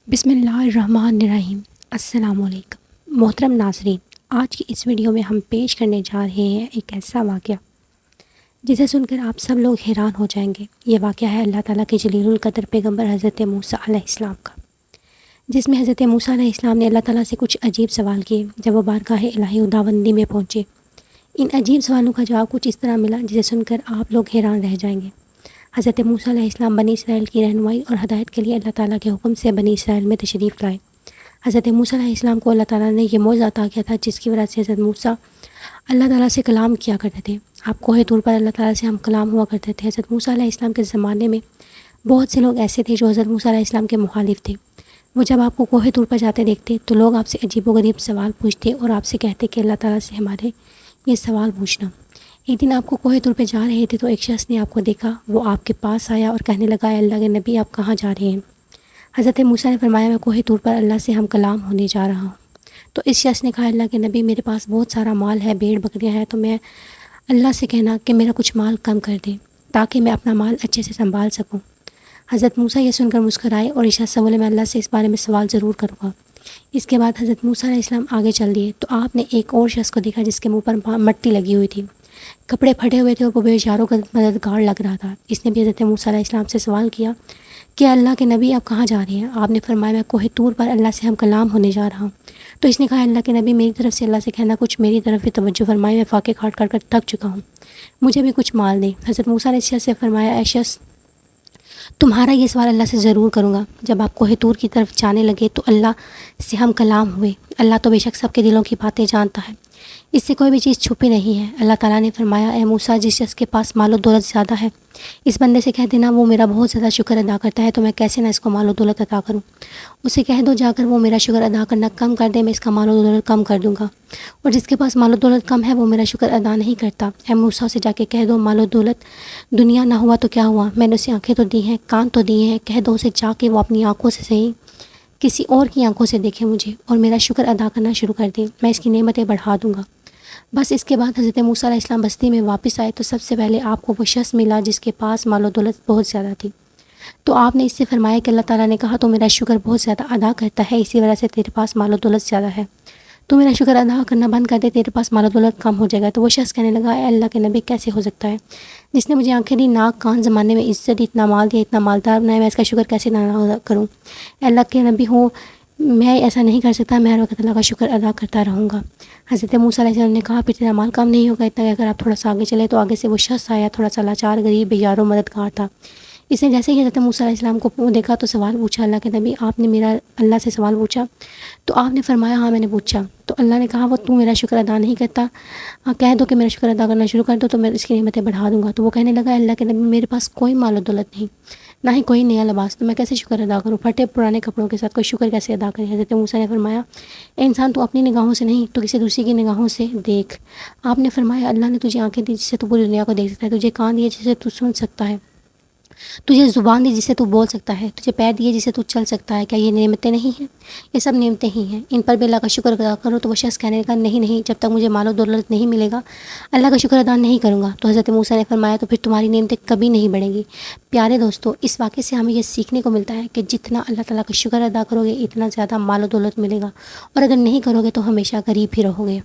بسم اللہ الرحمن الرحیم۔ السلام علیکم محترم ناظرین، آج کی اس ویڈیو میں ہم پیش کرنے جا رہے ہیں ایک ایسا واقعہ جسے سن کر آپ سب لوگ حیران ہو جائیں گے۔ یہ واقعہ ہے اللہ تعالیٰ کے جلیل القدر پیغمبر حضرت موسیٰ علیہ السلام کا، جس میں حضرت موسیٰ علیہ السلام نے اللہ تعالیٰ سے کچھ عجیب سوال کیے جب وہ بارگاہ الہی خداوندی میں پہنچے۔ ان عجیب سوالوں کا جواب کچھ اس طرح ملا جسے سن کر آپ لوگ حیران رہ جائیں گے۔ حضرت موسیٰ علیہ السلام بنی اسرائیل کی رہنمائی اور ہدایت کے لیے اللہ تعالیٰ کے حکم سے بنی اسرائیل میں تشریف لائے۔ حضرت موسیٰ علیہ السلام کو اللہ تعالیٰ نے یہ معجزہ عطا کیا تھا جس کی وجہ سے حضرت موسیٰ اللہ تعالیٰ سے کلام کیا کرتے تھے۔ آپ کوہ طور پر اللہ تعالیٰ سے ہم کلام ہوا کرتے تھے۔ حضرت موسیٰ علیہ السلام کے زمانے میں بہت سے لوگ ایسے تھے جو حضرت موسیٰ علیہ السلام کے مخالف تھے۔ وہ جب آپ کو کوہ طور پر جاتے دیکھتے تو لوگ آپ سے عجیب و غریب سوال پوچھتے اور آپ سے کہتے کہ اللہ تعالیٰ سے ہمارے یہ سوال پوچھنا۔ ایک دن آپ کو کوہ طور پہ جا رہے تھے تو ایک شخص نے آپ کو دیکھا، وہ آپ کے پاس آیا اور کہنے لگا، اے اللہ کے نبی آپ کہاں جا رہے ہیں؟ حضرت موسیٰ نے فرمایا، میں کوہ طور پر اللہ سے ہم کلام ہونے جا رہا ہوں۔ تو اس شخص نے کہا، اللہ کے نبی میرے پاس بہت سارا مال ہے، بھیڑ بکریاں ہیں، تو میں اللہ سے کہنا کہ میرا کچھ مال کم کر دیں تاکہ میں اپنا مال اچھے سے سنبھال سکوں۔ حضرت موسیٰ یہ سن کر مسکرائے اور اس شخص سے بولے، میں اللہ سے اس بارے میں سوال ضرور کروں گا۔ اس کے بعد حضرت موسیٰ علیہ السلام آگے چل دیے تو آپ نے ایک اور شخص کو دیکھا جس کے منہ پر مٹی لگی ہوئی تھی، کپڑے پھٹے ہوئے تھے اور وہ بیچاروں کا مددگار لگ رہا تھا۔ اس نے بھی حضرت موسیٰ علیہ السلام سے سوال کیا کہ اللہ کے نبی آپ کہاں جا رہے ہیں؟ آپ نے فرمایا، میں کوہ طور پر اللہ سے ہم کلام ہونے جا رہا ہوں۔ تو اس نے کہا، اللہ کے نبی میری طرف سے اللہ سے کہنا کچھ میری طرف بھی توجہ فرمائے، میں فاقے کاٹ کر تھک چکا ہوں، مجھے بھی کچھ مال دیں۔ حضرت موسیٰ علیہ السلام سے فرمایا، اے شخص تمہارا یہ سوال اللہ سے ضرور کروں گا۔ جب آپ کوہ طور کی طرف جانے لگے تو اللہ سے ہم کلام ہوئے۔ اللہ تو بے شک سب کے دلوں کی باتیں جانتا ہے، اس سے کوئی بھی چیز چھپی نہیں ہے۔ اللہ تعالیٰ نے فرمایا، اے موسیٰ جس شخص کے پاس مال و دولت زیادہ ہے اس بندے سے کہہ دینا وہ میرا بہت زیادہ شکر ادا کرتا ہے، تو میں کیسے نہ اس کو مال و دولت عطا کروں۔ اسے کہہ دو جا کر وہ میرا شکر ادا کرنا کم کر دے، میں اس کا مال و دولت کم کر دوں گا۔ اور جس کے پاس مال و دولت کم ہے وہ میرا شکر ادا نہیں کرتا، اے موسیٰ اسے جا کے کہہ دو مال و دولت دنیا نہ ہوا تو کیا ہوا، میں نے اسے آنکھیں تو دی ہیں، کان تو دیے ہیں، کہہ دو اسے جا کے وہ اپنی آنکھوں سے صحیح کسی اور کی آنکھوں سے دیکھے مجھے اور میرا شکر ادا کرنا شروع کر دے، میں اس کی نعمتیں بڑھا دوں گا۔ بس اس کے بعد حضرت موسیٰ علیہ السلام بستی میں واپس آئے تو سب سے پہلے آپ کو وہ شخص ملا جس کے پاس مال و دولت بہت زیادہ تھی۔ تو آپ نے اس سے فرمایا کہ اللہ تعالیٰ نے کہا تو میرا شکر بہت زیادہ ادا کرتا ہے، اسی وجہ سے تیرے پاس مال و دولت زیادہ ہے، تو میرا شکر ادا کرنا بند کر دے، تیرے پاس مال و دولت کم ہو جائے گا۔ تو وہ شخص کہنے لگا، اے اللہ کے نبی کیسے ہو سکتا ہے، جس نے مجھے آنکھیں دی، ناک کان زمانے میں عزت دی، اتنا مال دیا، اتنا مالدار بنایا، میں اس کا شکر کیسے نہ کروں؟ اے اللہ کے نبی ہو، میں ایسا نہیں کر سکتا، میں ہر وقت اللہ کا شکر ادا کرتا رہوں گا۔ حضرت موسیٰ علیہ السلام نے کہا، پھر تیرا مال کم نہیں ہوگا، اتنا کہ اگر آپ تھوڑا سا آگے چلے تو آگے سے وہ شخص آیا، تھوڑا سا لاچار غریب بیچاروں مددگار تھا۔ اس نے جیسے ہی حضرت موسیٰ علیہ السلام کو دیکھا تو سوال پوچھا، اللہ کے نبی آپ نے میرا اللہ سے سوال پوچھا؟ تو آپ نے فرمایا، ہاں میں نے پوچھا۔ تو اللہ نے کہا، وہ تو میرا شکر ادا نہیں کرتا، کہہ دو کہ میرا شکر ادا کرنا شروع کر دو تو میں اس کی نعمتیں بڑھا دوں گا۔ تو وہ کہنے لگا، اللہ کے نبی میرے پاس کوئی مال و دولت نہیں، نہ ہی کوئی نیا لباس، تو میں کیسے شکر ادا کروں؟ پھٹے پرانے کپڑوں کے ساتھ کوئی شکر کیسے ادا کرے؟ حضرت موسیٰ نے فرمایا، اے انسان تو اپنی نگاہوں سے نہیں تو کسی دوسری کی نگاہوں سے دیکھ۔ آپ نے فرمایا، اللہ نے تجھے آنکھیں دی جس سے تو پوری دنیا کو دیکھ سکتا ہے، تجھے کان دیے جس سے تو سن سکتا ہے، تجھے زبان دی جس سے تو بول سکتا ہے، تجھے پیر دیے جس سے تو چل سکتا ہے، کیا یہ نعمتیں نہیں ہیں؟ یہ سب نعمتیں ہی ہیں، ان پر بھی اللہ کا شکر ادا کرو۔ تو وہ شخص کہنے لگا، نہیں، جب تک مجھے مال و دولت نہیں ملے گا اللہ کا شکر ادا نہیں کروں گا۔ تو حضرت موسیٰ نے فرمایا، تو پھر تمہاری نعمتیں کبھی نہیں بڑھیں گی۔ پیارے دوستو، اس واقعے سے ہمیں یہ سیکھنے کو ملتا ہے کہ جتنا اللہ تعالیٰ کا شکر ادا کرو گے اتنا زیادہ مال و دولت ملے گا، اور اگر نہیں کرو گے تو ہمیشہ غریب ہی رہو گے۔